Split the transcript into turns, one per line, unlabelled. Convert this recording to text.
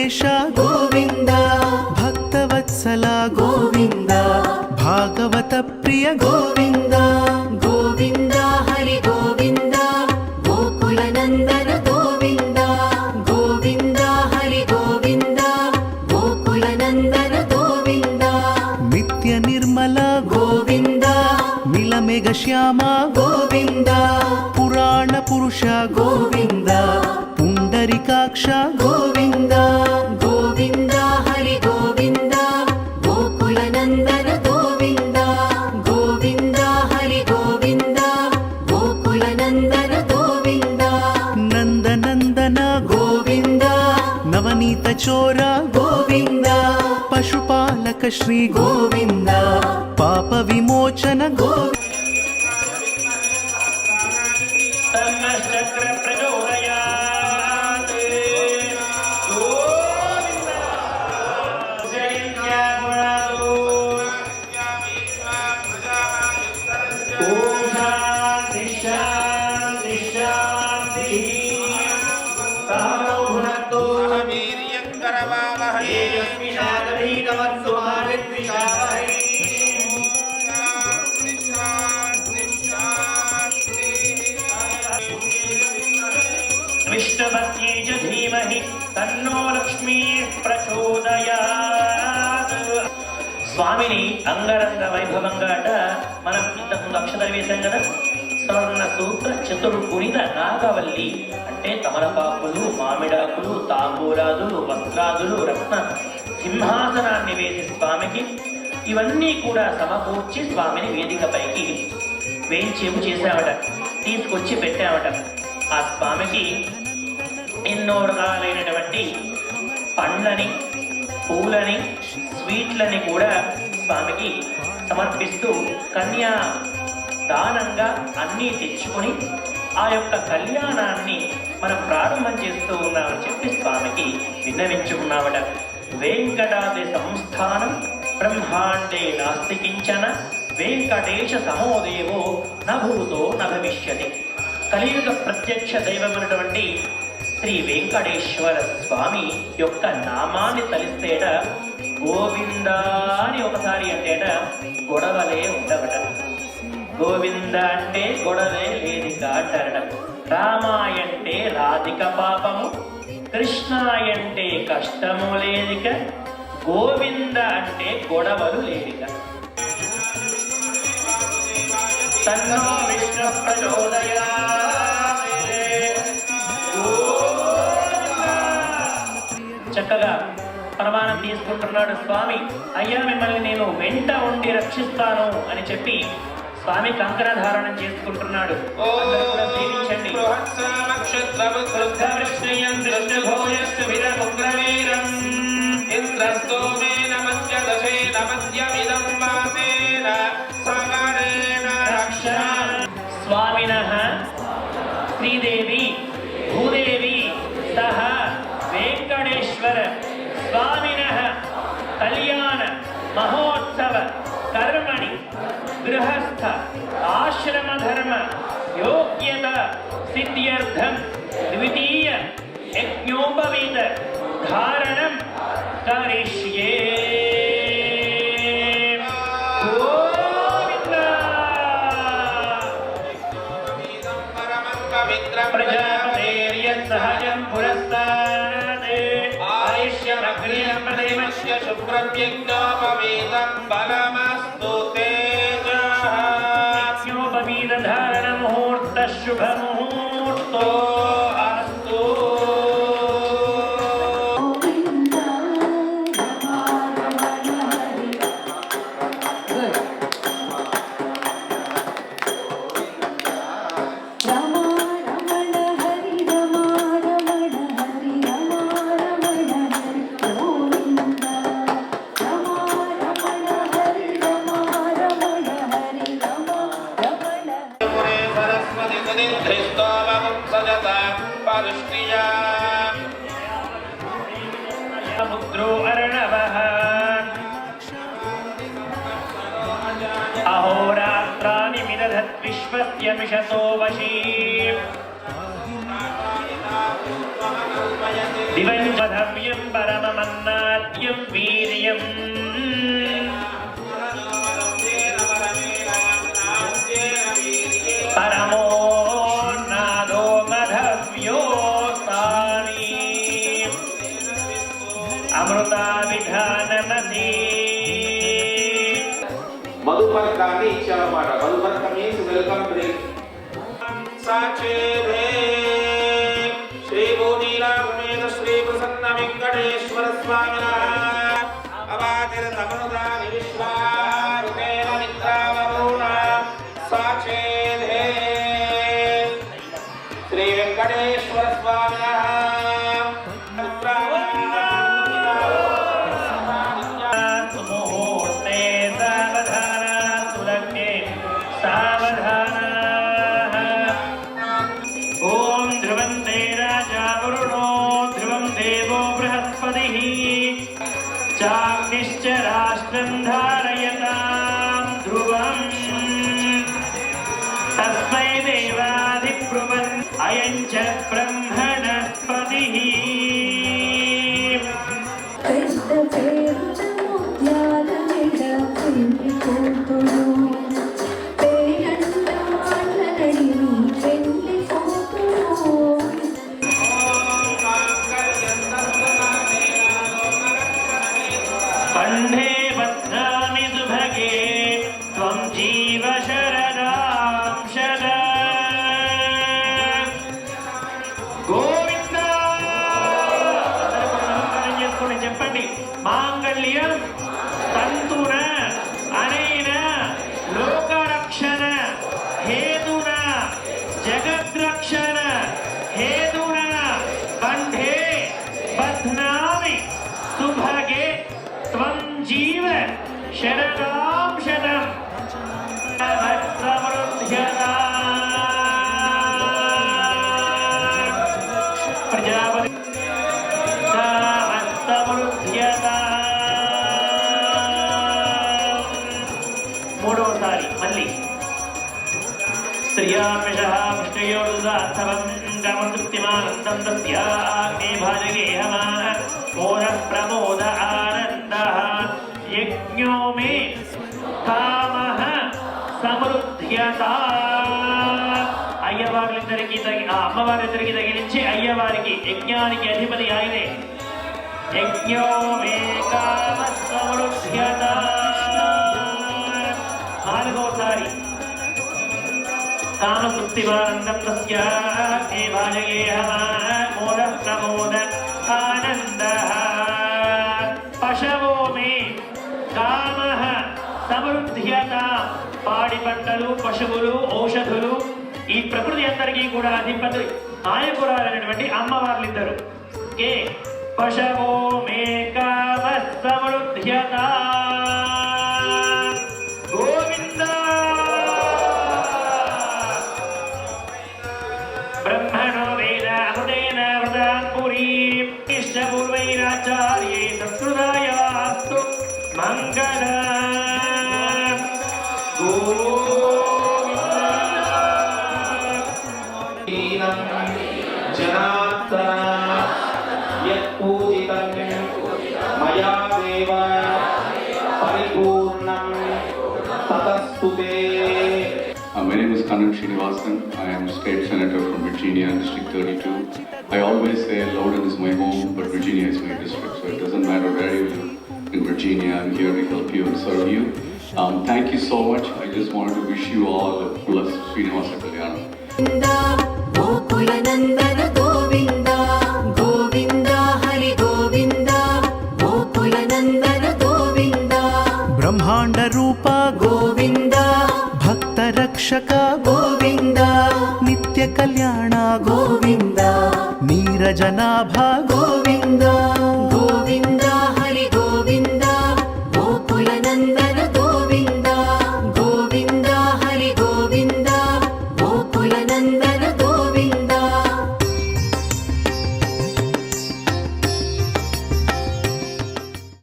ವೆಂಕಟೇಶ ಗೋವಿಂದ, ಭಕ್ತವತ್ಸಲ ಗೋವಿಂದ, ಭಾಗವತ ಪ್ರಿಯ ಗೋವಿಂದ.
ಗೋವಿಂದ ಹರಿ ಗೋವಿಂದ, ಗೋಕುಲ ನಂದನ ಗೋವಿಂದ. ಗೋವಿಂದ ಹರಿ ಗೋವಿಂದ, ಗೋಕುಲ ನಂದನ ಗೋವಿಂದ.
ನಿತ್ಯ ನಿರ್ಮಲ
ಗೋವಿಂದ,
ನೀಲಮೇಘ ಶ್ಯಾಮ
ಗೋವಿಂದ.
ಪುರಾಣ ಪುರುಷ
ಗೋವಿಂದ,
ಪುಂಡರಿಕಾಕ್ಷ
ಗೋವಿಂದ. ಗೋವಿಂದ ಹರಿ ಗೋವಿಂದ, ಗೋಕುಲ ನಂದನ ಗೋವಿಂದ. ಗೋವಿಂದ ಹರಿ ಗೋವಿಂದ, ಗೋಕುಲ ನಂದನ ಗೋವಿಂದ.
ನಂದನಂದನ
ಗೋವಿಂದ,
ನವನೀತ ಚೋರ
ಗೋವಿಂದ.
ಪಶುಪಾಲಕ ಶ್ರೀ
ಗೋವಿಂದ,
ಪಾಪ ವಿಮೋಚನ
ಗೋವಿಂದ.
ತನ್ನಶ್ಚಕ್ರ ಪ್ರಚೋದಯಾತ್. ಗೋವಿಂದ ಜಯತ್ಯಾಗುಣಾದು. ಓಂ ಶಾಂತಿ ಶಾಂತಿ ಶಾಂತಿ. ಸಹನೌ ಭುನಕ್ತು
ವೀರ್ಯಂಕರವಾವಹೈ
ಯಸ್ಮಿನ್ನಾಗಧೀತಮಸ್ಸು ಮಾ ವಿದ್ವಿಷಾವಹೈ. विष्णुपत्यै च धीमहि तन्नो लक्ष्मी प्रचोदयात्. స్వామిని అంగరంగ వైభవంగా మనం ఇంతకుముందు అక్షతలు వేశాం కదా. స్వర్ణ సూత్ర చతుర్గుణిత నాగవల్లి అంటే తమలపాకులు, మామిడాకులు, తాంబూలాదులు, వస్త్రాదులు, రత్న సింహాసనాన్ని వేసి స్వామికి ఇవన్నీ కూడా సమకూర్చి స్వామిని వేదికపైకి వేయించేపు చేశామట, తీసుకొచ్చి పెట్టామట. ఆ స్వామికి ఎన్నో రకాలైనటువంటి పండ్లని, పూలని, స్వీట్లని కూడా స్వామికి సమర్పిస్తూ కన్యా దానంగా అన్నీ తెచ్చుకొని ఆ యొక్క కళ్యాణాన్ని మనం ప్రారంభం చేస్తూ ఉన్నామని చెప్పి స్వామికి విన్నవించుకున్నామట. వెంకటాద్రి సంస్థానం బ్రహ్మాండే నాస్తి కించన, వెంకటేశ సమోదేవో నభూతో నభవిష్యతి. కలియుగ ప్రత్యక్ష దైవమైనటువంటి శ్రీ వెంకటేశ్వర స్వామి యొక్క నామాన్ని తలిస్తేట గోవింద అని ఒకసారి అంటేట గొడవలే ఉండవట. గోవింద అంటే గొడవలే లేదిక అంటారట. రామాయంటే రాధిక పాపము, కృష్ణాయంటే కష్టము లేదిక, గోవింద అంటే గొడవలు లేదిక. తన్నో విష్ణు ప్రచోదయాత్. చక్కగా ప్రమాణం తీసుకుంటున్నాడు స్వామి. అయ్యా మిమ్మల్ని నేను వెంట ఉండి రక్షిస్తాను అని చెప్పి స్వామి కంకణ ధారణం చేసుకుంటున్నాడు. దీవించండి. స్వామినః శ్రీదేవి భూదేవి సహ వెంకటేశ్వర స్వామినః కళ్యాణ మహోత్సవ కర్మణి గృహస్థ ఆశ్రమ ధర్మ యోగ్యత సిద్ధ్యర్థం ద్వితీయ యజ్ఞోపవీత ధారణం కరిష్యే. ప్రజాపతేర్యత్సహజం పురస్తాదే ఆయుష్యమగ్నియం ప్రదేమస్య శుభ్రవ్యజ్ఞోపవీతం బలమస్తు తేజః. యజ్ఞోపవీత ధారణ ముహూర్త శుభ ముహూర్తో అస్తు. ముద్రో అర్ణవః అహోరాత్రాని విదధత్ విశ్వస్య మిషతో వశీ. दिवञ्जधव्यं परममन्नाद्यं वीर्यम् परमोन्नादो मधव्योस्तानि अमृताविधानमति
మధుపర్కాన్ని ఇచ్చారన్నమాట. మధుపర్క మీన్స్ వెల్కమ్ డ్రింక్. సాచేదే శ్రీ భూనీలాభమేద శ్రీ ప్రసన్న వెంకటేశ్వర స్వామినః అవాతిరతమృతాని విశ్వారుతేన నిద్రావరుణ సాచేదే శ్రీ వెంకటేశ్వర స్వామినః
मुहूर्ते सावधाना तुलग्ने सावधानाः ॐ ध्रुवं ते राजा वरुणो ध्रुवं देवो बृहस्पतिः चाग्निश्च राष्ट्रं धारयतां ध्रुवम् तस्मै देवाधिब्रुवन् अयं च ब्रह्मणस्पतिः कंठे बध्नामि सुभगे त्वं जीव शरदां शदा गोविन्द नमस्कारं చేసుకొని చెప్పండి మాంగళ్యం తంతున అనేన లోకరక్షణ హేతున జగద్రక్షణ హేతున కంఠే బధ్నామి సుభగే त्वं जीव शरदां शतं समृद्ध्यता प्रजापति समृद्ध्यता మూడోసారి మళ్ళీ స్త్రియామిషః విష్ణుయోర్దాస్తవం గమతృప్తిమానందం తస్యాగ్నే భాజగే హమా మోర ప్రమోద ఆనందః యజ్ఞో మే కామః సమృద్ధ్యత అయ్యవార్లిద్దరికి అమ్మవారిద్దరికి తగిలించి అయ్యవారికి యజ్ఞానికి అధిపతి ఆయనే యజ్ఞో మే కామః సమృద్ధ్యత నాలుగోసారి కామతృప్తిమానందం తస్యాగ్నే భాజగే హమా మోర ప్రమోద ఆనందః పశవో మే కామః సమృద్ధ్యత పాడి పంటలు పశువులు ఔషధులు ఈ ప్రకృతి అందరికీ కూడా అధిపతి నాయకురాలైనటువంటి అమ్మవార్లిద్దరు ఏ పశవో మే కామః సమృద్ధ్యత గోవింద బ్రహ్మణో వేద అమృతేన వృతాం పురీం పూర్వైరాచార్యే సంస్కృతాయాస్తు మంగళ
జనార్దన యత్పూజితం మయా దేవ పరిపూర్ణం తతస్తుతే.
My name is Kannan Srinivasan. I am State Senator from Virginia, District 32. I always say Loudoun is my home, but Virginia is my district. So it doesn't matter where you live in Virginia. I'm here to help you and serve you. Thank you so much. I just wanted to wish you all a blessed Srinivasa Kalyanam.
गोकुलनन्दन Govind Govind Hari Govind गोकुलनन्दन Govind
ब्रह्माण्ड रूप
गोविन्द
भक्त रक्षक
गोविन्द
नित्य कल्याण
गोविन्द
नीरजनाभ
गोविन्द गोविन्द